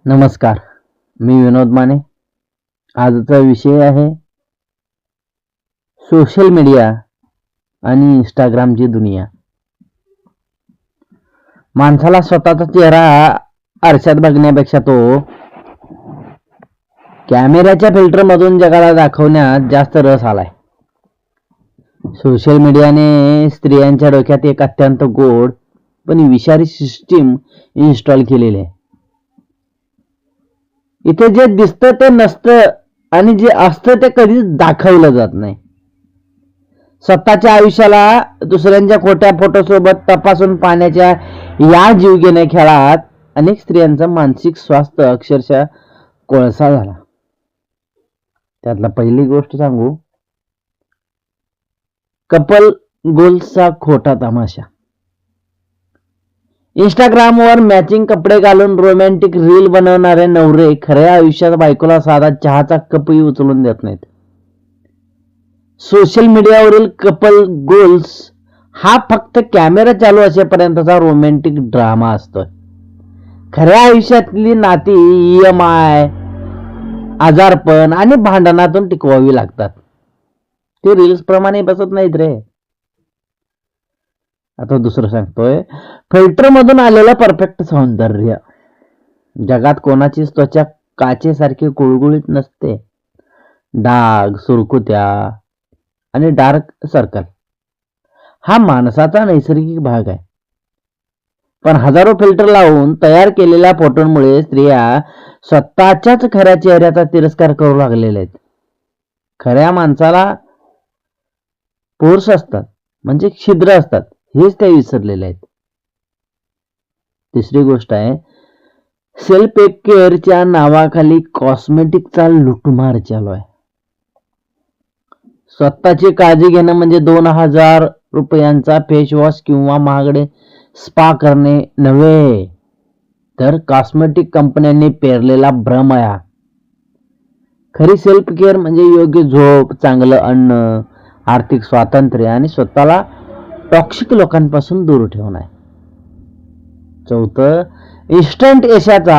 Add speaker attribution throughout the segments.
Speaker 1: नमस्कार, मी विनोद माने. आजचा विषय आहे सोशल मीडिया आणि इंस्टाग्रामची दुनिया. माणसाला स्वतःचा चेहरा आरशात बघण्यापेक्षा तो कॅमेऱ्याच्या फिल्टर मधून जगाला दाखवण्यात जास्त रस आलाय. सोशल मीडियाने स्त्रियांच्या डोक्यात एक अत्यंत गोड पण विषारी सिस्टीम इन्स्टॉल केलेली आहे. इथे जे दिसतं ते नसतं आणि जे असतं ते कधीच दाखवलं जात नाही. स्वतःच्या आयुष्याला दुसऱ्यांच्या खोट्या फोटोसोबत तपासून पाहण्याच्या या जीवघेण्या खेळात अनेक स्त्रियांचं मानसिक स्वास्थ्य अक्षरशः कोळसा झाला. त्यातला पहिली गोष्ट सांगू, कपल गोल्सचा खोटा तमाशा. इंस्टाग्रामवर मॅचिंग कपडे घालून रोमॅन्टिक रील बनवणारे नवरे खऱ्या आयुष्यात बायकोला साधा चहाचा कपही उचलून देत नाहीत. सोशल मीडियावरील कपल गोल्स हा फक्त कॅमेरा चालू असेपर्यंतचा रोमॅन्टिक ड्रामा असतोय. खऱ्या आयुष्यातली नाती EMI, आजारपण आणि भांडणातून टिकवावी लागतात. ते रील्स प्रमाणे बसत नाहीत रे. आता दुसरं सांगतोय, फिल्टर मधून आलेलं परफेक्ट सौंदर्य. जगात कोणाचीच त्वचा काचेसारखी गुळगुळीत नसते. डाग, सुरकुत्या आणि डार्क सर्कल हा माणसाचा नैसर्गिक भाग आहे. पण हजारो फिल्टर लावून तयार केलेल्या फोटोंमुळे स्त्रिया स्वतःच्याच खऱ्या चेहऱ्याचा तिरस्कार करू लागलेल्या आहेत. खऱ्या माणसाला पोर्स असतात म्हणजे छिद्र असतात हेच ते विसरलेले आहेत. तिसरी गोष्ट आहे, सेल्फ केअरच्या नावाखाली कॉस्मेटिकचा लुटमार चालू आहे. स्वतःची काळजी घेणं म्हणजे 2000 रुपयांचा फेस वॉश किंवा महागडे स्पा करणे नव्हे, तर कॉस्मेटिक कंपन्यांनी पेरलेला भ्रम आहे. खरी सेल्फ केअर म्हणजे योग्य झोप, चांगलं अन्न, आर्थिक स्वातंत्र्य आणि स्वतःला टॉक्सिक लोकांपासून दूर ठेवणं आहे. चौथं, इन्स्टंट यशाचा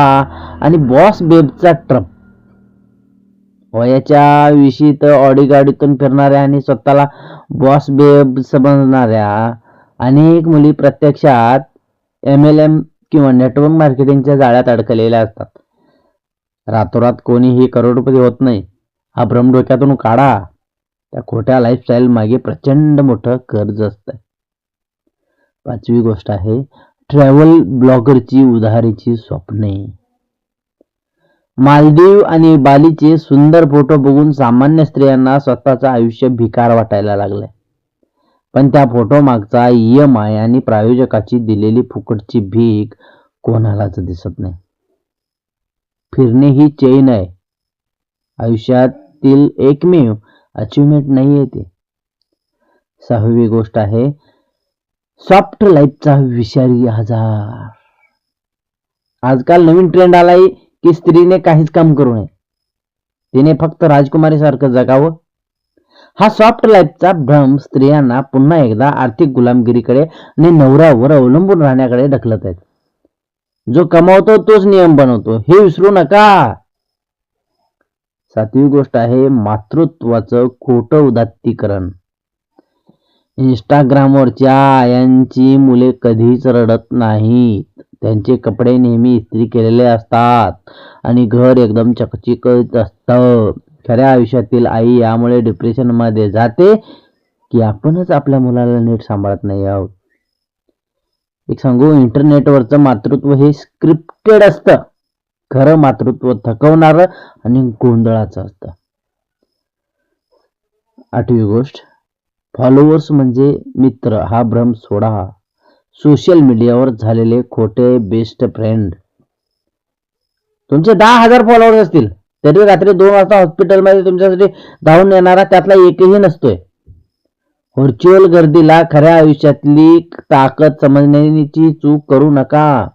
Speaker 1: आणि बॉस बेबचा ट्रप. वयाच्या विशीत ऑडी गाडीतून फिरणाऱ्या आणि स्वतःला बॉस बेब समजणाऱ्या अनेक मुली प्रत्यक्षात MLM किंवा नेटवर्क मार्केटिंगच्या जाळ्यात अडकलेल्या असतात. रातोरात कोणीही करोडपती होत नाही हा भ्रम डोक्यातून काढा. त्या खोट्या लाईफस्टाईल मागे प्रचंड मोठं कर्ज असतं. पाचवी गोष्ट आहे, ट्रॅव्हल ब्लॉगरची उधारीची स्वप्ने. मालदीव आणि बालीचे सुंदर फोटो बघून सामान्य स्त्रियांना स्वतःचं आयुष्य भिकार वाटायला लागलंय. पण त्या फोटो मागचा EMI आणि प्रायोजकाची दिलेली फुकटची भीक कोणालाच दिसत नाही. फिरणे ही चैन आहे, आयुष्यातील एकमेव अचिव्हमेंट नाहीये ते. सहावी गोष्ट आहे, सॉफ्ट लाईफचा विषारी आजार. आजकाल नवीन ट्रेंड आलाय की स्त्रीने काहीच काम करू नये, तिने फक्त राजकुमारी सारखं जगावं. हा सॉफ्ट लाईफचा भ्रम स्त्रियांना पुन्हा एकदा आर्थिक गुलामगिरीकडे आणि नवऱ्यावर अवलंबून राहण्याकडे ढकलत आहेत. जो कमावतो तोच नियम बनवतो हे विसरू नका. सातवी गोष्ट आहे, मातृत्वाचं खोटं उदात्तीकरण. इंस्टाग्रामवरच्या आयांची मुले कधीच रडत नाहीत. त्यांचे कपडे नेहमी इस्त्री केलेले असतात आणि घर एकदम चकचकीत असतं. खऱ्या आयुष्यातील आई यामुळे डिप्रेशन मध्ये जाते की आपणच आपल्या मुलाला नीट सांभाळत नाही आहोत. एक सांगू, इंटरनेटवरचं मातृत्व हे स्क्रिप्टेड असतं. खरं मातृत्व थकवणारं आणि गोंधळाचं असतं. आठवी गोष्ट, फॉलोअर्स म्हणजे मित्र हा भ्रम सोडा. सोशल मीडियावर झालेले खोटे बेस्ट फ्रेंड. तुमचे 10,000 फॉलोअर्स असतील तरी रात्री 2 वाजता हॉस्पिटलमध्ये तुमच्यासाठी धावून येणारा त्यातला एकही नसतोय. व्हर्च्युअल गर्दीला खऱ्या आयुष्यातली ताकद समजण्याची चूक करू नका.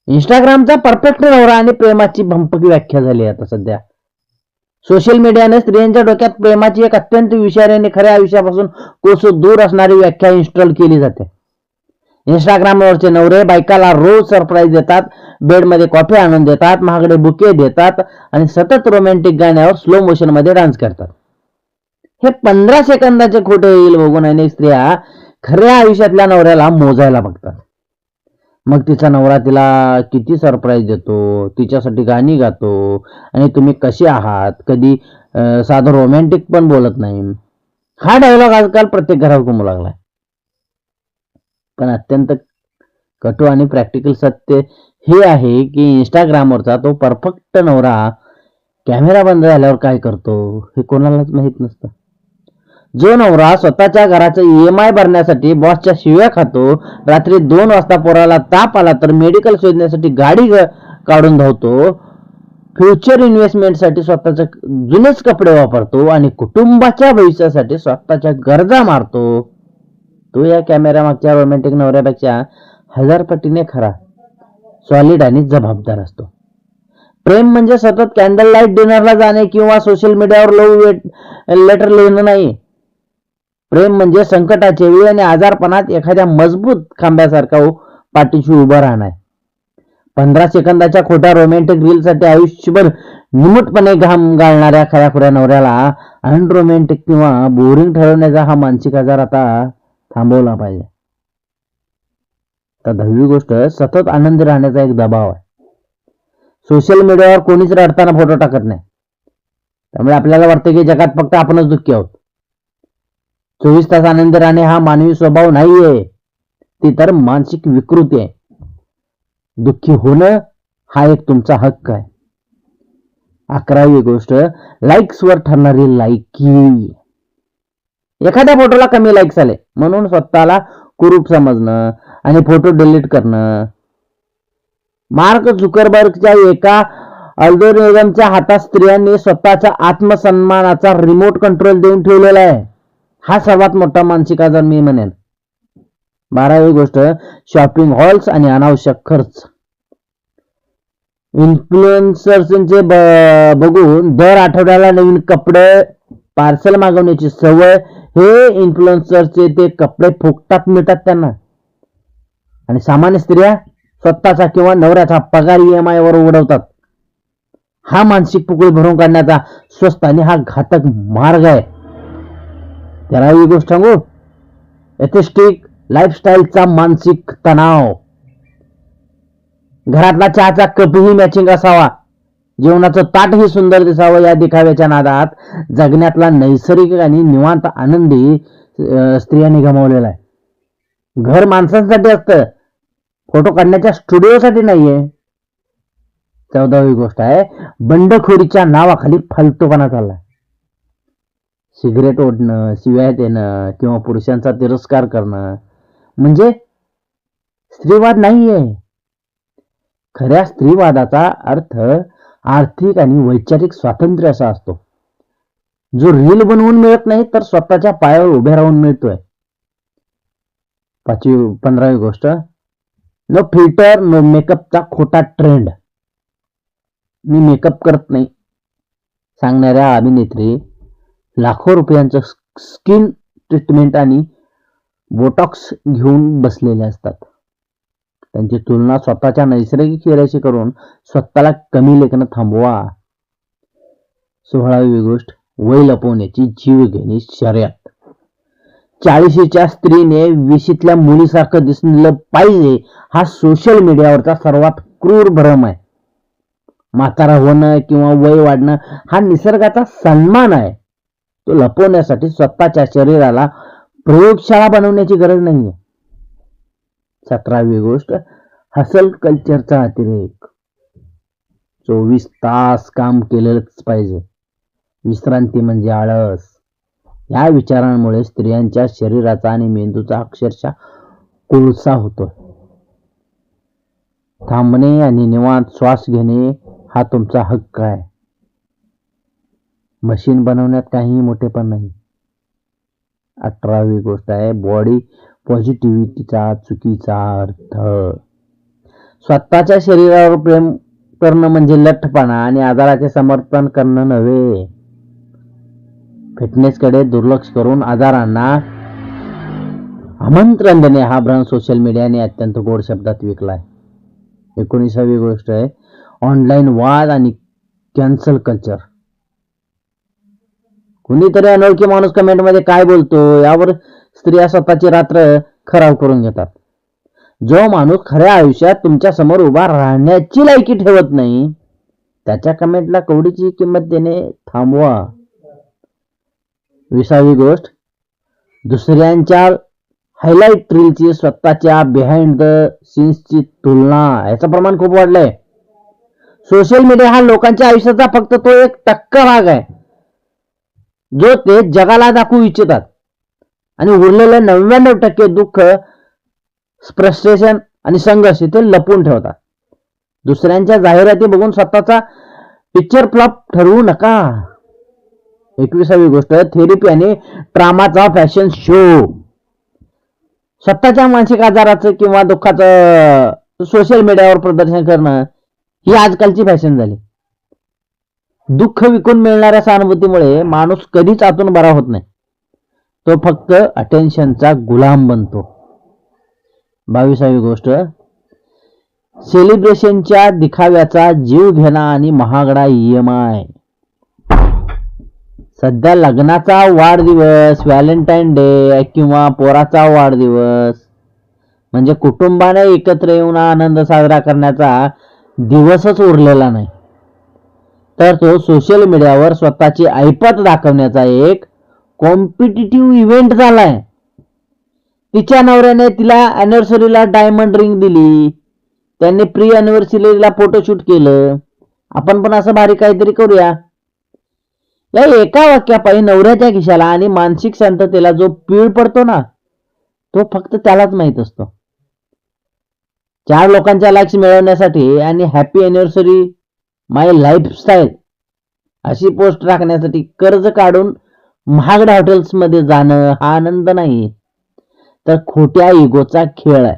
Speaker 1: इंस्टाग्रामचा परफेक्ट नवरा आणि प्रेमाची भंपक व्याख्या झाली आता सध्या. सोशल मीडियाने स्त्रियांच्या डोक्यात प्रेमाची एक अत्यंत विषारी आणि खऱ्या आयुष्यापासून कोसो दूर असणारी व्याख्या इन्स्टॉल केली जाते. इंस्टाग्रामवरचे नवरे बायकाला रोज सरप्राईज देतात, बेडमध्ये कॉफी आणून देतात, महागडे बुके देतात आणि सतत रोमॅन्टिक गाण्यावर स्लो मोशन मध्ये डान्स करतात. हे 15 सेकंदाचे खोटे रील बघून अनेक स्त्रिया खऱ्या आयुष्यातल्या नवऱ्याला मोजायला बघतात. मग तिचा नवरा तिला किती सरप्राईज देतो, तिच्यासाठी गाणी गातो आणि तुम्ही कसे आहात कधी साधं रोमॅन्टिक पण बोलत नाही. हा डायलॉग आजकाल प्रत्येक घरात घुमू लागलाय. पण अत्यंत कटू आणि प्रॅक्टिकल सत्य हे आहे की इंस्टाग्रामवरचा तो परफेक्ट नवरा कॅमेरा बंद झाल्यावर काय करतो हे कोणालाच माहित नसतं. जो नवरा स्वतःच्या घराचं EMI भरण्यासाठी बॉसच्या शिव्या खातो, रात्री 2 वाजता पोराला ताप आला तर मेडिकल शोधण्यासाठी गाडी काढून धावतो, फ्युचर इन्व्हेस्टमेंटसाठी स्वतःचे जुनेच कपडे वापरतो आणि कुटुंबाच्या भविष्यासाठी स्वतःच्या गरजा मारतो, तो या कॅमेरा मागच्या रोमॅन्टिक नवऱ्यापेक्षा 1000 पटीने खरा, सॉलिड आणि जबाबदार असतो. प्रेम म्हणजे सतत कॅन्डल लाईट डिनरला जाणे किंवा सोशल मीडियावर लव्ह लेटर लिहिणं नाही. प्रेम म्हणजे संकटाच्या वेळी आणि आजारपणात एखाद्या मजबूत खांब्यासारखा पाठीशी उभं राहणार. 15 सेकंदाच्या खोट्या रोमॅन्टिक रीलसाठी आयुष्यभर निमूटपणे घाम गाळणाऱ्या खऱ्याखुऱ्या नवऱ्याला अनरोमॅन्टिक किंवा बोरिंग ठरवण्याचा हा मानसिक आजार आता थांबवला पाहिजे. तर 10वी गोष्ट, सतत आनंदी राहण्याचा एक दबाव आहे. सोशल मीडियावर कोणीच रडताना फोटो टाकत नाही, त्यामुळे आपल्याला वाटतं की जगात फक्त आपणच दुःखी आहोत. 24 तास आनंदी राहणे हा मानवी स्वभाव नाहीये, ती तर मानसिक विकृती आहे. दुःखी होणं हा एक तुमचा हक्क आहे. 11वी गोष्ट, लाईक्स वर ठरणारी लायकी. एखाद्या फोटोला कमी लाईक्स आले म्हणून स्वतःला कुरूप समजणं आणि फोटो डिलीट करणं. मार्क झुकरबर्गच्या एका अल्गोरिदमच्या हातात स्त्रियांनी स्वतःच्या आत्मसन्मानाचा रिमोट कंट्रोल देऊन ठेवलेला आहे. हा सर्वात मोठा मानसिक आजार मी म्हणेन. 12वी गोष्ट, शॉपिंग हॉल्स आणि अनावश्यक खर्च. इन्फ्लुएन्सर्सचे बघून दर आठवड्याला नवीन कपडे पार्सल मागवण्याची सवय. हे इन्फ्लुएन्सरचे ते कपडे फुकटात मिळतात त्यांना, आणि सामान्य स्त्रिया स्वतःचा किंवा नवऱ्याचा पगार EMI वर उडवतात. हा मानसिक पोकळी भरून काढण्याचा स्वस्त आणि हा घातक मार्ग आहे. 13वी गोष्ट सांगू, एथिस्टिक लाईफस्टाईलचा मानसिक तणाव. घरातला चहाचा कपही मॅचिंग असावा, जेवणाचं ताटही सुंदर दिसावं या दिखाव्याच्या नादात जगण्यातला नैसर्गिक आणि निवांत आनंदी स्त्रियांनी गमावलेला आहे. घर माणसांसाठी असतं, फोटो काढण्याच्या स्टुडिओसाठी नाहीये. 14वी गोष्ट आहे, बंडखोरीच्या नावाखाली फालतूपणा चाललाय. सिगरेट ओढणं, शिव्या देणं किंवा पुरुषांचा तिरस्कार करणं म्हणजे स्त्रीवाद नाहीये. खऱ्या स्त्रीवादाचा अर्थ आर्थिक आणि वैचारिक स्वातंत्र्य असा असतो, जो रील बनवून मिळत नाही तर स्वतःच्या पायावर उभे राहून मिळतोय. 15वी गोष्ट, नो फिल्टर नो मेकअपचा खोटा ट्रेंड. मी मेकअप करत नाही सांगणाऱ्या अभिनेत्री लाखो रुपयांचं स्किन ट्रीटमेंट आणि बोटॉक्स घेऊन बसलेले असतात. त्यांची तुलना स्वतःच्या नैसर्गिक चेहऱ्याशी करून स्वतःला कमी लेखन थांबवा. 16वी गोष्ट, वय लपवण्याची जीव घेणी शर्यत. 40च्या स्त्रीने 20तल्या मुलीसारखं दिसलं पाहिजे हा सोशल मीडियावरचा सर्वात क्रूर भ्रम आहे. म्हातारा होणं किंवा वय वाढणं हा निसर्गाचा सन्मान आहे. तो लपवण्यासाठी स्वतःच्या शरीराला प्रयोगशाळा बनवण्याची गरज नाहीये. 17वी गोष्ट, हसल कल्चरचा अतिरेक. 24 तास काम केलंच पाहिजे, विश्रांती म्हणजे आळस. या विचारांमुळे स्त्रियांच्या शरीराचा आणि मेंदूचा अक्षरशः कोळसा होतो. थांबणे आणि निवांत श्वास घेणे हा तुमचा हक्क आहे. मशीन बनवण्यात काहीही मोठेपण नाही. 18वी गोष्ट आहे, बॉडी पॉझिटिव्हिटीचा चुकीचा अर्थ. स्वतःच्या शरीरावर प्रेम करणं म्हणजे लठ्ठपणा आणि आजाराचे समर्थन करणं नव्हे. फिटनेसकडे दुर्लक्ष करून आजारांना आमंत्रण देणे हा भ्रम सोशल मीडियाने अत्यंत गोड शब्दात विकलाय. 19वी गोष्ट आहे ऑनलाईन वाद आणि कॅन्सल कल्चर. कुणीतरी अनोळखी माणूस कमेंटमध्ये काय बोलतो यावर स्त्रिया स्वतःची रात्र खराब करून घेतात. जो माणूस खऱ्या आयुष्यात तुमच्या समोर उभा राहण्याची लायकी ठेवत नाही त्याच्या कमेंटला कवडीची किंमत देणे थांबवा. 20वी गोष्ट दुसऱ्यांच्या हायलाइट रीलची स्वतःच्या बिहाइंड द सीन्सची तुलना. याचं प्रमाण खूप वाढलंय. सोशल मीडिया हा लोकांच्या आयुष्याचा फक्त तो 1% भाग आहे जो ते जगाला दाखवू इच्छितात आणि उरलेले 99% दुःख, फ्रस्ट्रेशन आणि संघर्ष ते लपवून ठेवतात. दुसऱ्यांच्या जाहिराती बघून स्वतःचा पिक्चर फ्लॉप ठरवू नका. 21वी गोष्ट थेरपी आणि ट्रामाचा फॅशन शो. स्वतःच्या मानसिक आजाराचं किंवा दुःखाचं सोशल मीडियावर प्रदर्शन करणं ही आजकालची फॅशन झाली. दुःख विकून मिळणाऱ्या सहानुभूतीमुळे माणूस कधीच आतून बरा होत नाही. तो फक्त अटेन्शनचा गुलाम बनतो. 22वी गोष्ट सेलिब्रेशनच्या दिखाव्याचा जीव घेणा आणि महागडा EMI. सध्या लग्नाचा वाढदिवस, व्हॅलेंटाईन डे किंवा पोराचा वाढदिवस म्हणजे कुटुंबाने एकत्र येऊन आनंद साजरा करण्याचा दिवसच उरलेला नाही, तर तो सोशल मीडियावर स्वतःची ऐपत दाखवण्याचा एक कॉम्पिटिटिव्ह इव्हेंट झालाय. तिच्या नवऱ्याने तिला अॅनिव्हर्सरीला डायमंड रिंग दिली, त्यांनी प्री अॅनिव्हर्सरीला फोटोशूट केलं. आपण पण असं भारी काहीतरी करूया. या एका वाक्यापायी नवऱ्याच्या खिशाला आणि मानसिक शांततेला जो पीळ पडतो ना तो फक्त त्यालाच माहित असतो. 4 लोकांच्या लाईक्स मिळवण्यासाठी आणि हॅपी अॅनिव्हर्सरी माय लाईफस्टाईल अशी पोस्ट टाकण्यासाठी कर्ज काढून महागड्या हॉटेल्समध्ये जाणं हा आनंद नाही, तर खोट्या इगोचा खेळ आहे.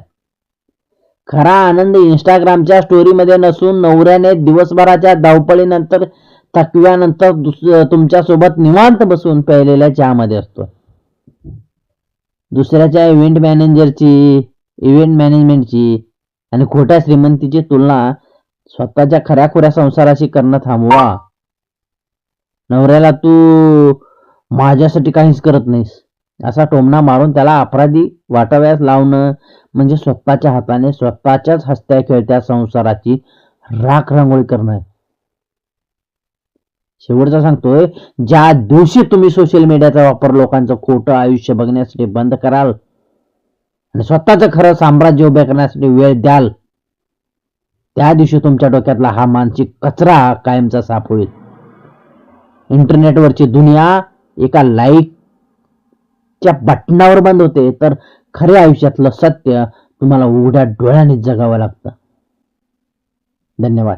Speaker 1: खरा आनंद इंस्टाग्रामच्या स्टोरीमध्ये नसून नवऱ्याने दिवसभराच्या धावपळीनंतर थकव्यानंतर तुमच्या सोबत निवांत बसून प्यायलेल्या चहामध्ये असतो. दुसऱ्याच्या इव्हेंट मॅनेजमेंटची आणि खोट्या श्रीमंतीची तुलना स्वतःच्या खऱ्याखुऱ्या संसाराशी करणं थांबवा. नवऱ्याला तू माझ्यासाठी काहीच करत नाहीस असा टोमणा मारून त्याला अपराधी वाटाव्यास लावणं म्हणजे स्वतःच्या हाताने स्वतःच्याच हसत्या खेळत्या संसाराची राख रांगोळी करणं आहे. शेवटचा सांगतोय, ज्या दिवशी तुम्ही सोशल मीडियाचा वापर लोकांचं खोटं आयुष्य बघण्यासाठी बंद कराल आणि स्वतःचं खरं साम्राज्य उभे करण्यासाठी वेळ द्याल त्या दिवशी तुमच्या डोक्यातला हा मानसिक कचरा कायमचा साफ होईल. इंटरनेटवरची दुनिया एका लाईकच्या बटनावर बंद होते, तर खऱ्या आयुष्यातलं सत्य तुम्हाला उघड्या डोळ्यांनी जगावं लागतं. धन्यवाद.